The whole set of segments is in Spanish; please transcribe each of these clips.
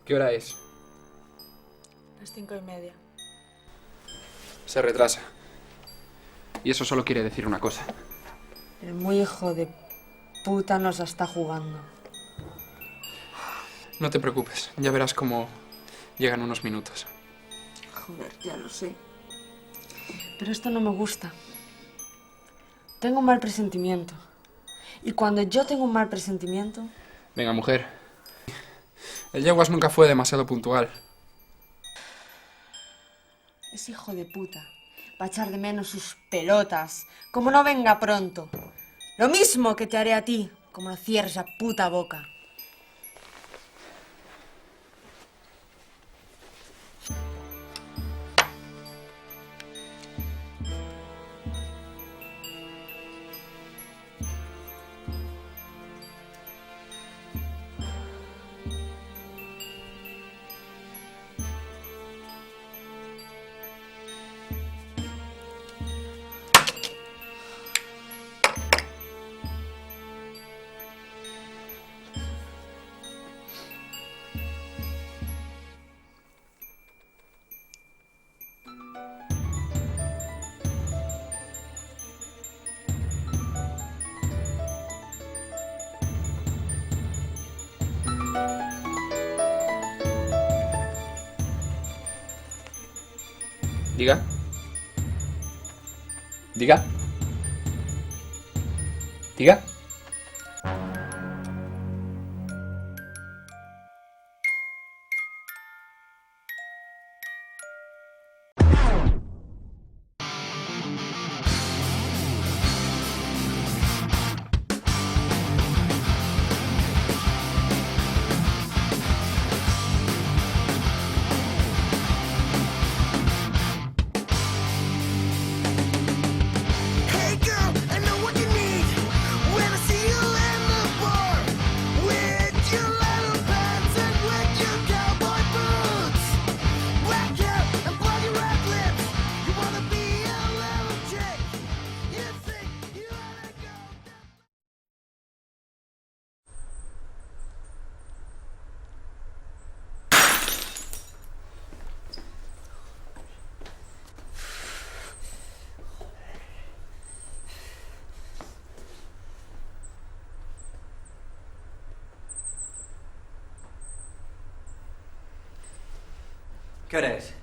¿Qué hora es? Las 5:30. Se retrasa. Y eso solo quiere decir una cosa. El muy hijo de puta nos la está jugando. No te preocupes, ya verás cómo llegan unos minutos. Joder, ya lo sé. Pero esto no me gusta. Tengo un mal presentimiento. Y cuando yo tengo un mal presentimiento... Venga, mujer. El Yeguas nunca fue demasiado puntual. Es hijo de puta. Va a echar de menos sus pelotas. Como no venga pronto. Lo mismo que te haré a ti, como no cierres la puta boca. Diga. Diga. Diga. Hey girl, I know what you need. When I see you in the bar with your little pants and with your cowboy boots, black hair and bloody red lips. You wanna be a little chick? You think you wanna go down? ¿Qué hora es?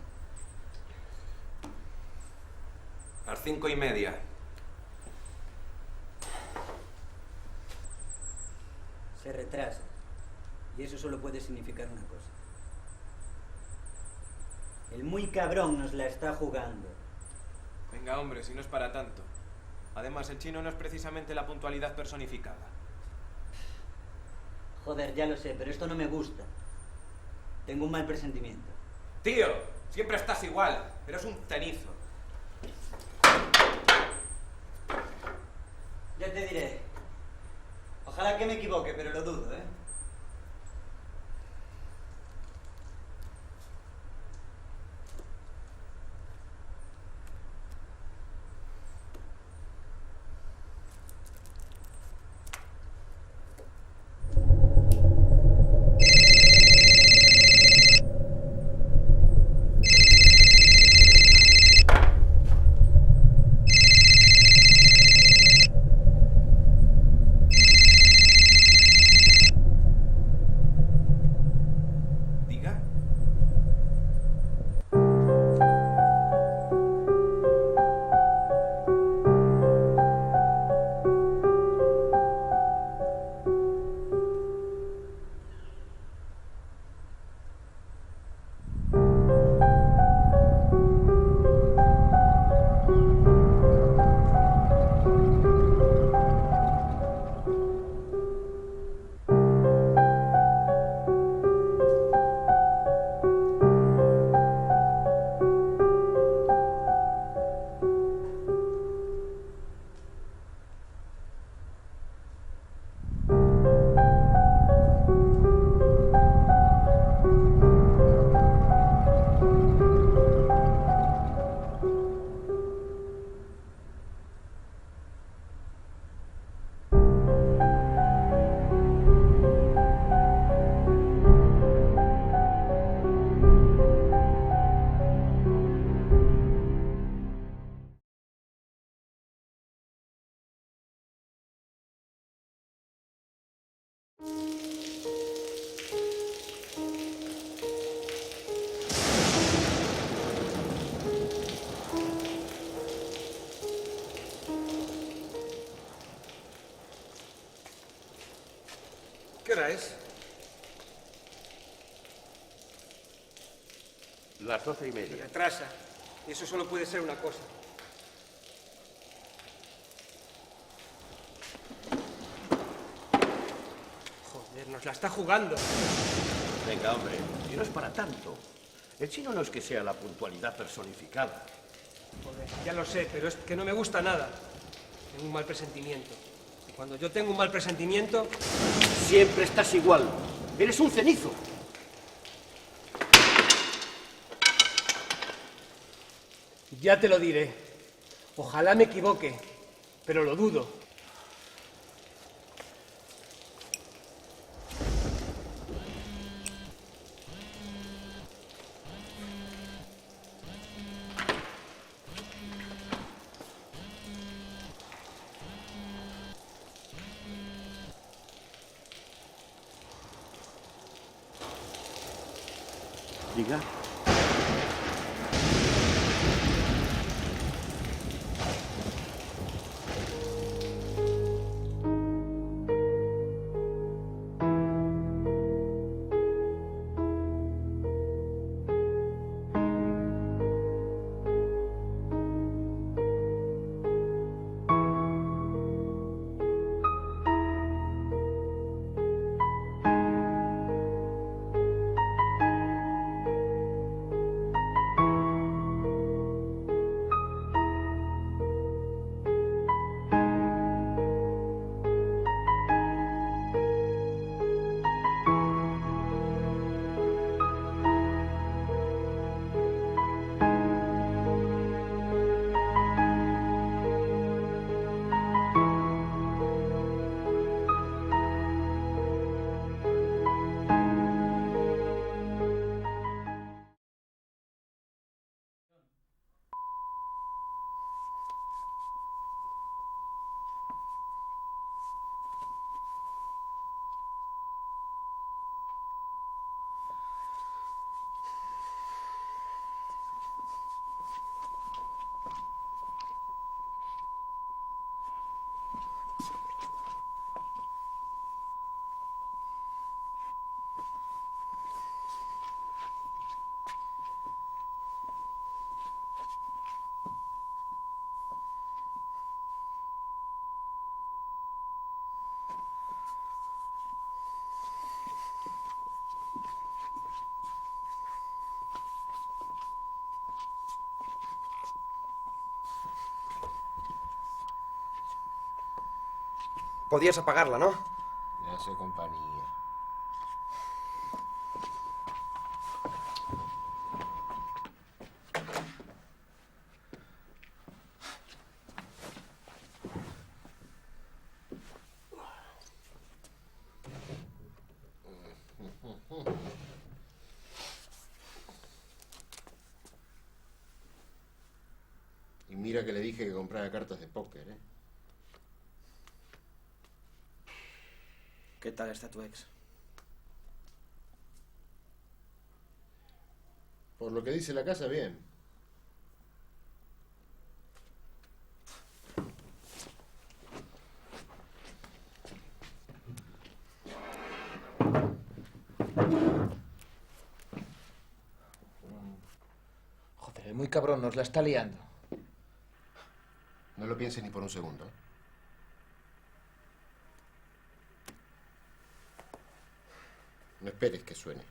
Las 5:30. Se retrasa. Y eso solo puede significar una cosa. El muy cabrón nos la está jugando. Venga, hombre, si no es para tanto. Además, el chino no es precisamente la puntualidad personificada. Joder, ya lo sé, pero esto no me gusta. Tengo un mal presentimiento. Tío, siempre estás igual. Eres un cenizo. Ya te diré. Ojalá que me equivoque, pero lo dudo, ¿eh? ¿Qué hora es? Las 12:30. Se retrasa. Y eso solo puede ser una cosa. Joder, nos la está jugando. Venga, hombre, si no es para tanto. El chino no es que sea la puntualidad personificada. Joder, ya lo sé, pero es que no me gusta nada. Tengo un mal presentimiento. Y cuando yo tengo un mal presentimiento... Siempre estás igual. Eres un cenizo. Ya te lo diré. Ojalá me equivoque, pero lo dudo. Diga. Podías apagarla, ¿no? Ya sé, compañía. Y mira que le dije que comprara cartas de póker, ¿eh? ¿Qué tal está tu ex? Por lo que dice la casa, bien. Joder, el muy cabrón nos la está liando. No lo pienses ni por un segundo, ¿eh? No esperes que suene.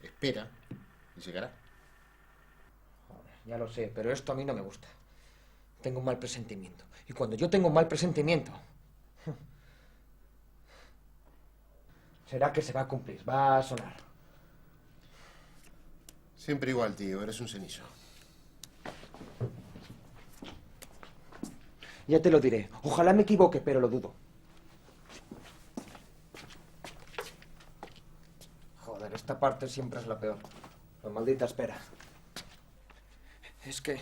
Espera y llegará. Joder, ya lo sé, pero esto a mí no me gusta. Tengo un mal presentimiento. Y cuando yo tengo un mal presentimiento... será que se va a cumplir, va a sonar. Siempre igual, tío. Eres un cenizo. Ya te lo diré. Ojalá me equivoque, pero lo dudo. Joder, esta parte siempre es la peor. La maldita espera. Es que...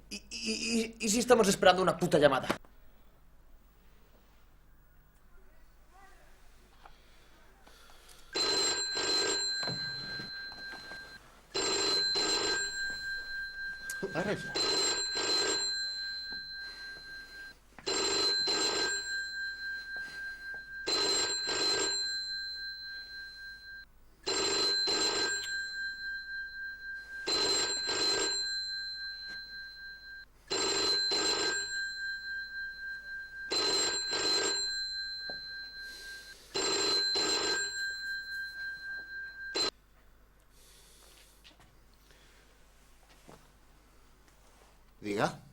¿Y si estamos esperando una puta llamada? Arregla. Diga.